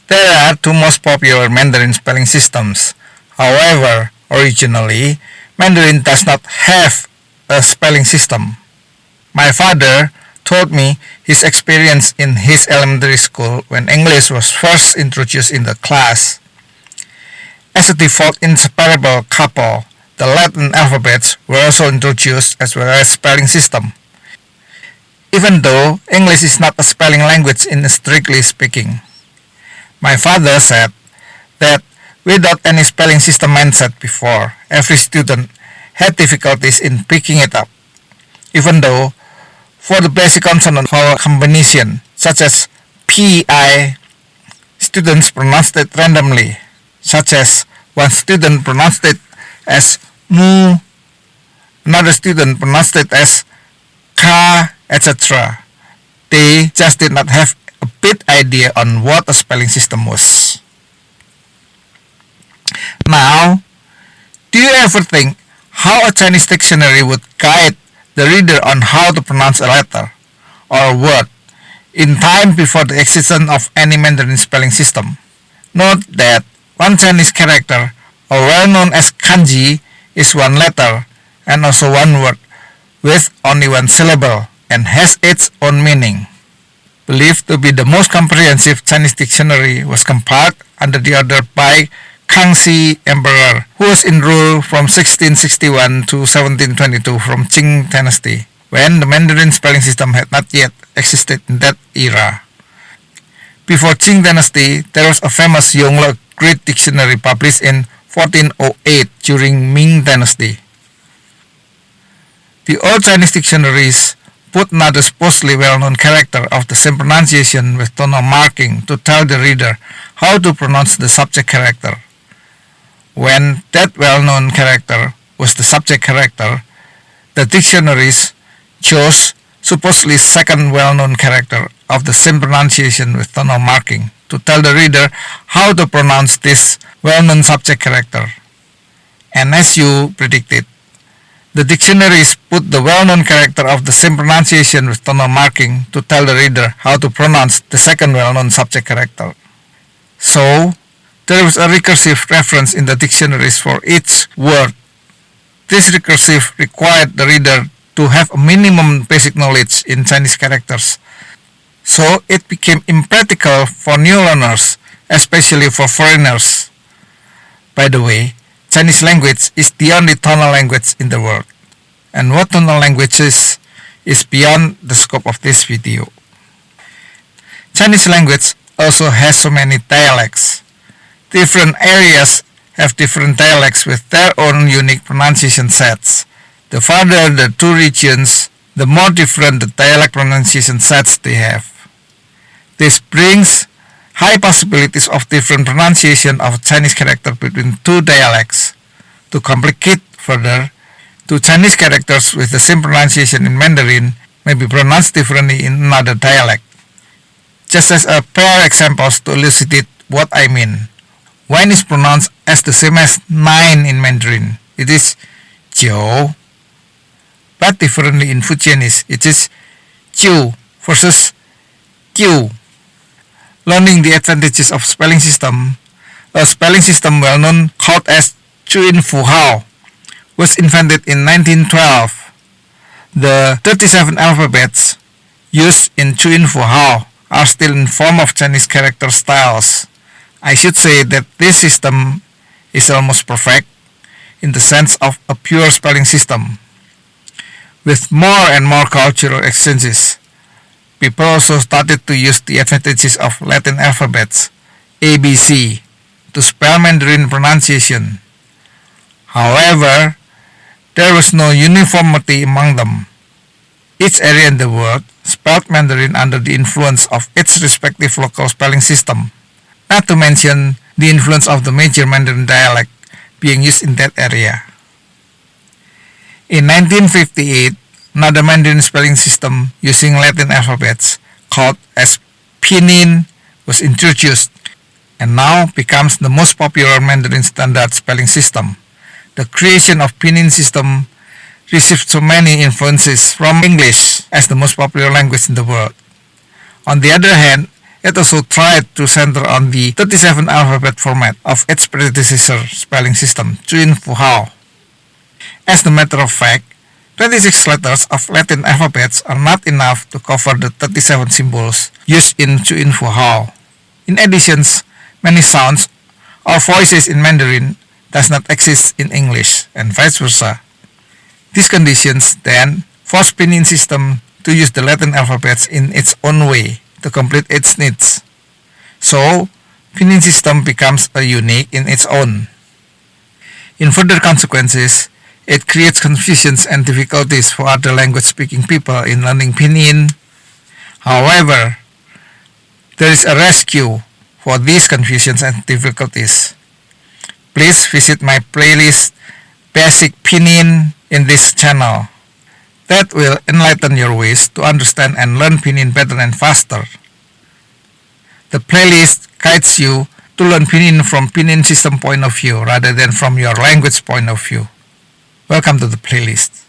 There are two most popular Mandarin spelling systems. However, originally, Mandarin does not have a spelling system. My father told me his experience in his elementary school when English was first introduced in the class. As a default inseparable couple, the Latin alphabets were also introduced as well as spelling system. Even though English is not a spelling language in strictly speaking. My father said that without any spelling system mindset before, every student had difficulties in picking it up. Even though for the basic consonant vowel combination such as PI, students pronounced it randomly, such as one student pronounced it as mu, another student pronounced it as ka, etc. They just did not have a bit idea on what a spelling system was. Now, do you ever think how a Chinese dictionary would guide the reader on how to pronounce a letter or a word in time before the existence of any Mandarin spelling system? Note that one Chinese character, or well known as kanji, is one letter and also one word with only one syllable and has its own meaning. Believed to be the most comprehensive Chinese dictionary was compiled under the order by Kangxi Emperor, who was in rule from 1661 to 1722 from Qing dynasty, when the Mandarin spelling system had not yet existed in that era. Before Qing dynasty, there was a famous Yongle Great Dictionary published in 1408 during Ming dynasty. The old Chinese dictionaries put another supposedly well-known character of the same pronunciation with tonal marking to tell the reader how to pronounce the subject character. When that well-known character was the subject character, the dictionaries chose supposedly second well-known character of the same pronunciation with tonal marking to tell the reader how to pronounce this well-known subject character. And as you predicted, the dictionaries put the well-known character of the same pronunciation with tonal marking to tell the reader how to pronounce the second well-known subject character. So, there was a recursive reference in the dictionaries for each word. This recursive required the reader to have a minimum basic knowledge in Chinese characters. So, it became impractical for new learners, especially for foreigners. By the way, Chinese language is the only tonal language in the world. And what tonal language is beyond the scope of this video. Chinese language also has so many dialects. Different areas have different dialects with their own unique pronunciation sets. The farther the two regions, the more different the dialect pronunciation sets they have. This brings high possibilities of different pronunciation of Chinese character between two dialects. To complicate further, two Chinese characters with the same pronunciation in Mandarin may be pronounced differently in another dialect. Just as a pair examples to elucidate what I mean. Wine is pronounced as the same as 9 in Mandarin. It is 酒, but differently in Fujianese. It is 酒 versus 酒. Learning the advantages of spelling system, a spelling system well known called as Chuin Fuhao was invented in 1912. The 37 alphabets used in Chuin Fuhao are still in form of Chinese character styles. I should say that this system is almost perfect in the sense of a pure spelling system. With more and more cultural exchanges, people also started to use the advantages of Latin alphabets, ABC, to spell Mandarin pronunciation. However, there was no uniformity among them. Each area in the world spelled Mandarin under the influence of its respective local spelling system, not to mention the influence of the major Mandarin dialect being used in that area. In 1958, another Mandarin spelling system using Latin alphabets called as Pinyin was introduced and now becomes the most popular Mandarin standard spelling system. The creation of Pinyin system received so many influences from English as the most popular language in the world. On the other hand, It also tried to center on the 37 alphabet format of its predecessor spelling system, Chuin Fu Hao. As a matter of fact, 26 letters of Latin alphabets are not enough to cover the 37 symbols used in Chuin Fu Hao. In addition, many sounds or voices in Mandarin does not exist in English, and vice versa. These conditions then force Pinyin system to use the Latin alphabets in its own way to complete its needs. So, Pinyin system becomes a unique in its own. In further consequences, it creates confusions and difficulties for other language-speaking people in learning Pinyin. However, there is a rescue for these confusions and difficulties. Please visit my playlist Basic Pinyin in this channel. That will enlighten your ways to understand and learn Pinyin better and faster. The playlist guides you to learn Pinyin from Pinyin system point of view rather than from your language point of view. Welcome to the playlist.